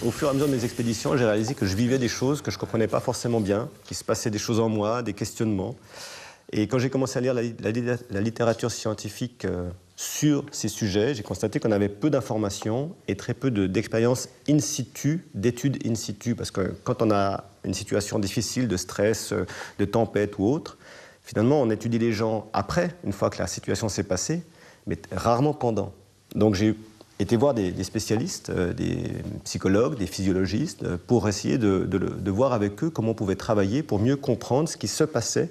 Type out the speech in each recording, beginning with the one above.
Au fur et à mesure de mes expéditions, j'ai réalisé que je vivais des choses que je ne comprenais pas forcément bien, qu'il se passait des choses en moi, des questionnements. Et quand j'ai commencé à lire la littérature scientifique sur ces sujets, j'ai constaté qu'on avait peu d'informations et très peu d'expériences in situ, d'études in situ. Parce que quand on a une situation difficile, de stress, de tempête ou autre, finalement, on étudie les gens après, une fois que la situation s'est passée, mais rarement pendant. Donc j'ai été voir des spécialistes, des psychologues, des physiologistes, pour essayer de voir avec eux comment on pouvait travailler pour mieux comprendre ce qui se passait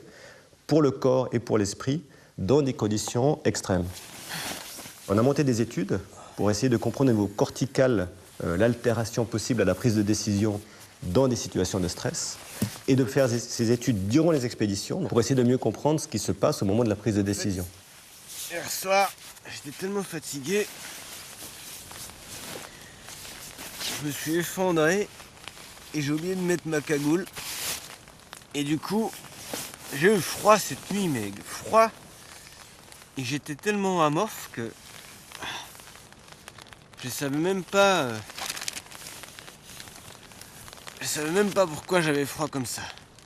pour le corps et pour l'esprit dans des conditions extrêmes. On a monté des études pour essayer de comprendre au niveau cortical l'altération possible à la prise de décision dans des situations de stress et de faire ces études durant les expéditions pour essayer de mieux comprendre ce qui se passe au moment de la prise de décision. Hier soir, j'étais tellement fatigué, je me suis effondré et j'ai oublié de mettre ma cagoule. Et du coup, j'ai eu froid cette nuit, mais froid. Et j'étais tellement amorphe que je savais même pas. Je savais même pas pourquoi j'avais froid comme ça.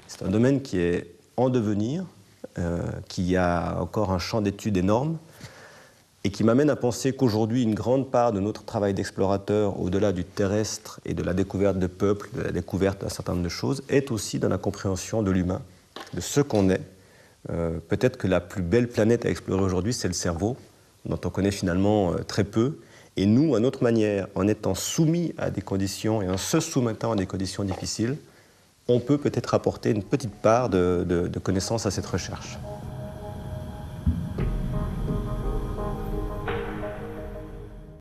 C'est un domaine qui est en devenir, qui a encore un champ d'études énorme et qui m'amène à penser qu'aujourd'hui, une grande part de notre travail d'explorateur, au-delà du terrestre et de la découverte de peuples, de la découverte d'un certain nombre de choses, est aussi dans la compréhension de l'humain, de ce qu'on est. Peut-être que la plus belle planète à explorer aujourd'hui, c'est le cerveau, dont on connaît finalement très peu. Et nous, à notre manière, en étant soumis à des conditions et en se soumettant à des conditions difficiles, on peut peut-être apporter une petite part de connaissance à cette recherche.